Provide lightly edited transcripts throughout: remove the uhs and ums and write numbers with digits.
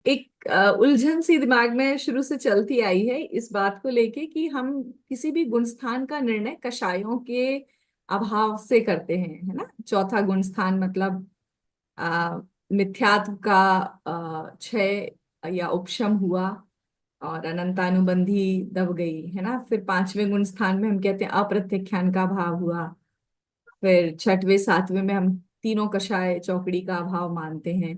एक उलझन सी दिमाग में शुरू से चलती आई है इस बात को लेके कि हम किसी भी गुणस्थान का निर्णय कषायों के अभाव से करते हैं, है ना। चौथा गुणस्थान मतलब मिथ्यात्व का क्षय या उपशम हुआ, और अनंतानुबंधी दब गई, है ना। फिर पांचवें गुण स्थान में हम कहते हैं अप्रत्यख्यान का भाव हुआ। फिर छठवें सातवें में हम तीनों कषाय चौकड़ी का अभाव मानते हैं।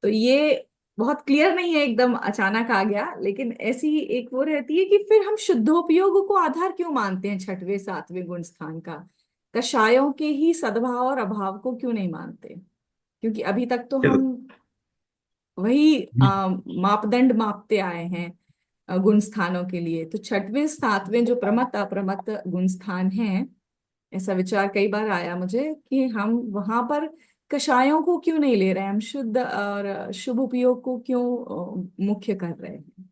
तो ये बहुत क्लियर नहीं है, एकदम अचानक आ गया, लेकिन ऐसी ही एक वो रहती है कि फिर हम शुद्धोपयोग को आधार क्यों मानते हैं छठवें सातवें गुण स्थान का, कषायों के ही सद्भाव और अभाव को क्यों नहीं मानते। क्योंकि अभी तक तो हम वही मापदंड मापते आए हैं गुण स्थानों के लिए। तो छठवें सातवें जो प्रमत अप्रमत गुण स्थान हैं, ऐसा विचार कई बार आया मुझे कि हम वहां पर कषायों को क्यों नहीं ले रहे हैं, हम शुद्ध और शुभ उपयोग को क्यों मुख्य कर रहे हैं।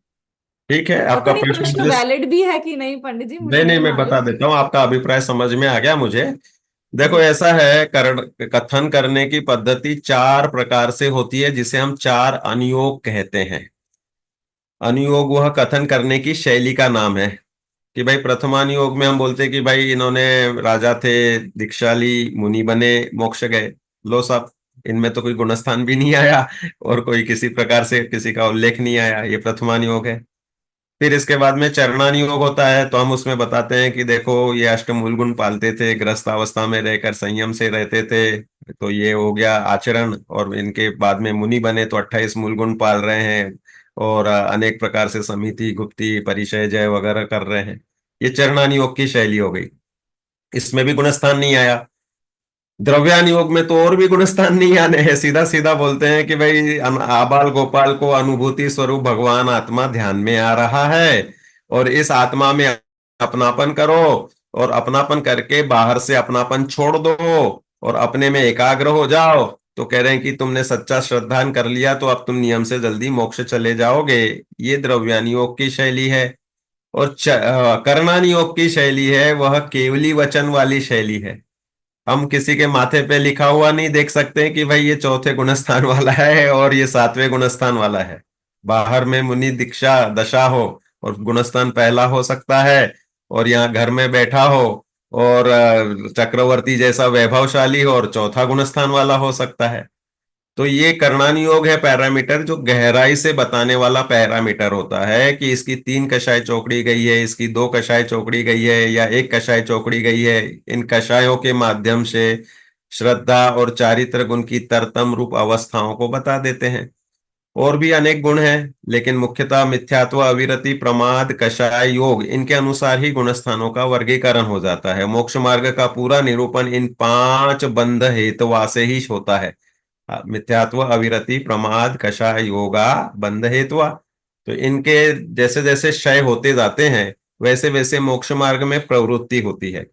ठीक है, पता आपका नहीं प्रश्न प्रश्न मुझे। वैलिड भी है कि नहीं पंडित जी, मुझे नहीं नहीं, नहीं मैं बता मालूम। देता हूँ, आपका अभिप्राय समझ में आ गया मुझे। देखो, जी। ऐसा है, कथन करने की पद्धति चार प्रकार से होती है, जिसे हम चार अनुयोग कहते हैं। अनुयोग वह कथन करने की शैली का नाम है। कि भाई प्रथमानुयोग में हम बोलते हैं कि भाई इन्होंने राजा थे, दीक्षा ली, मुनि बने, मोक्ष गए। लो साहब, इनमें तो कोई गुणस्थान भी नहीं आया और कोई किसी प्रकार से किसी का उल्लेख नहीं आया, ये प्रथमानुयोग है। फिर इसके बाद में चरणानुयोग होता है, तो हम उसमें बताते हैं कि देखो ये अष्टमूल गुण पालते थे, ग्रस्त अवस्था में रहकर संयम से रहते थे, तो ये हो गया आचरण। और इनके बाद में मुनि बने तो 28 मूल गुण पाल रहे हैं, और अनेक प्रकार से समिति गुप्ती परिचय जय वगैरह कर रहे हैं। ये चरणानुयोग की शैली हो गई, इसमें भी गुणस्थान नहीं आया। द्रव्यान योग में तो और भी गुणस्थान नहीं आने हैं, सीधा सीधा बोलते हैं कि भाई आबाल गोपाल को अनुभूति स्वरूप भगवान आत्मा ध्यान में आ रहा है, और इस आत्मा में अपनापन करो, और अपनापन करके बाहर से अपनापन छोड़ दो, और अपने में एकाग्र हो जाओ। तो कह रहे हैं कि तुमने सच्चा श्रद्धान कर लिया तो अब तुम नियम से जल्दी मोक्ष चले जाओगे। ये द्रव्यान योग की शैली है। और कर्णान योग की शैली है, वह केवली वचन वाली शैली है। हम किसी के माथे पे लिखा हुआ नहीं देख सकते कि भाई ये चौथे गुणस्थान वाला है और ये सातवें गुणस्थान वाला है। बाहर में मुनि दीक्षा दशा हो और गुणस्थान पहला हो सकता है, और यहाँ घर में बैठा हो और चक्रवर्ती जैसा वैभवशाली हो और चौथा गुणस्थान वाला हो सकता है। तो ये कर्णानुयोग है पैरामीटर, जो गहराई से बताने वाला पैरामीटर होता है कि इसकी तीन कषाय चौकड़ी गई है, इसकी दो कषाय चौकड़ी गई है, या एक कषाय चौकड़ी गई है। इन कषायों के माध्यम से श्रद्धा और चारित्र गुण की तरतम रूप अवस्थाओं को बता देते हैं। और भी अनेक गुण हैं, लेकिन मुख्यतः मिथ्यात्व, अविरति, प्रमाद, कषाय, योग, इनके अनुसार ही गुणस्थानों का वर्गीकरण हो जाता है। मोक्ष मार्ग का पूरा निरूपण इन पांच बंध हेतुआ से ही होता है। मिथ्यात्व, अविरति, प्रमाद, कषाय, योगा, बंध हेतुआ। तो इनके जैसे जैसे क्षय होते जाते हैं, वैसे वैसे मोक्ष मार्ग में प्रवृत्ति होती है।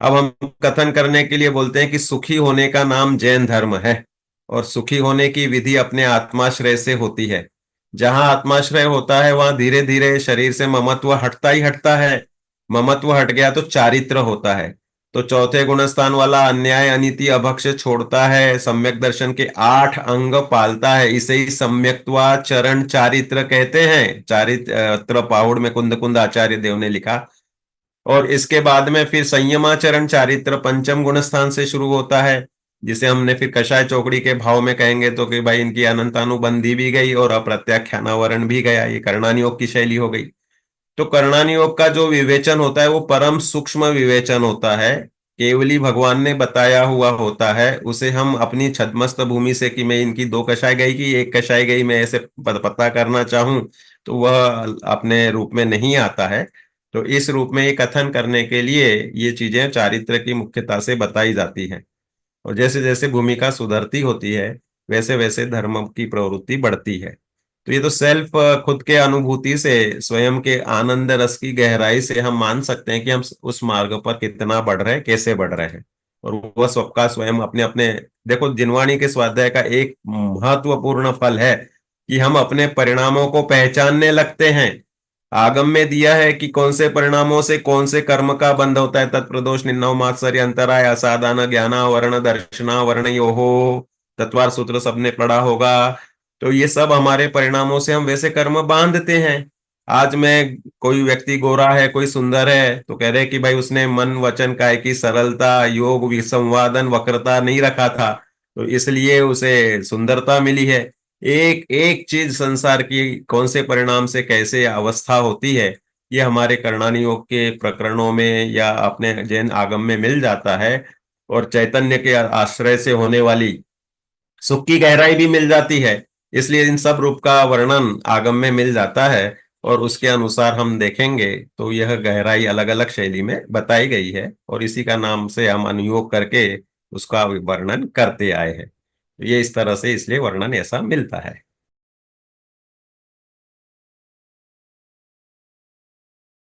अब हम कथन करने के लिए बोलते हैं कि सुखी होने का नाम जैन धर्म है, और सुखी होने की विधि अपने आत्माश्रय से होती है। जहां आत्माश्रय होता है वहां धीरे धीरे शरीर से ममत्व हटता ही हटता है। ममत्व हट गया तो चारित्र होता है। तो चौथे गुणस्थान वाला अन्याय, अनीति, अभक्ष छोड़ता है, सम्यक दर्शन के 8 अंग पालता है। इसे ही सम्यक्त्वाचरण चारित्र कहते हैं। चारित्र पाहुड़ में कुंद कुंद आचार्य देव ने लिखा। और इसके बाद में फिर संयमाचरण चारित्र पंचम गुण स्थान से शुरू होता है, जिसे हमने फिर कषाय चौकड़ी के भाव में कहेंगे तो कि भाई इनकी अनंतानुबंधी भी गई और अप्रत्याख्यानावरण भी गया। ये कर्णानुयोग की शैली हो गई। तो कर्णानुयोग का जो विवेचन होता है वो परम सूक्ष्म विवेचन होता है। केवली भगवान ने बताया हुआ होता है, उसे हम अपनी छद्मस्त भूमि से कि मैं इनकी दो कषाय गई कि एक कषाय गई, मैं ऐसे पता करना चाहूं, तो वह अपने रूप में नहीं आता है। तो इस रूप में ये कथन करने के लिए ये चीजें चारित्र की मुख्यता से बताई जाती हैं। और जैसे जैसे भूमिका सुधरती होती है, वैसे वैसे धर्म की प्रवृत्ति बढ़ती है। तो ये तो सेल्फ, खुद के अनुभूति से, स्वयं के आनंद रस की गहराई से हम मान सकते हैं कि हम उस मार्ग पर कितना बढ़ रहे हैं, कैसे बढ़ रहे हैं। और वह सबका स्वयं अपने अपने। देखो, जिनवाणी के स्वाध्याय का एक महत्वपूर्ण फल है कि हम अपने परिणामों को पहचानने लगते हैं। आगम में दिया है कि कौन से परिणामों से कौन से कर्म का बंध होता है। तत्प्रदोष, निन्नव, मात्सर्य, अंतराय, असाधान, ज्ञाना, वर्ण, दर्शना, वर्ण, यो हो। तत्वार सूत्र सबने पढ़ा होगा। तो ये सब हमारे परिणामों से हम वैसे कर्म बांधते हैं। आज मैं, कोई व्यक्ति गोरा है, कोई सुंदर है, तो कह रहे कि भाई उसने मन वचन काया की सरलता, योग विसंवादन वक्रता नहीं रखा था, तो इसलिए उसे सुंदरता मिली है। एक एक चीज संसार की कौन से परिणाम से कैसे अवस्था होती है, ये हमारे करणानी योग के प्रकरणों में या अपने जैन आगम में मिल जाता है। और चैतन्य के आश्रय से होने वाली सुख की गहराई भी मिल जाती है। इसलिए इन सब रूप का वर्णन आगम में मिल जाता है, और उसके अनुसार हम देखेंगे तो यह गहराई अलग अलग शैली में बताई गई है, और इसी का नाम से हम अनुयोग करके उसका वर्णन करते आए हैं। ये इस तरह से इसलिए वर्णन ऐसा मिलता है।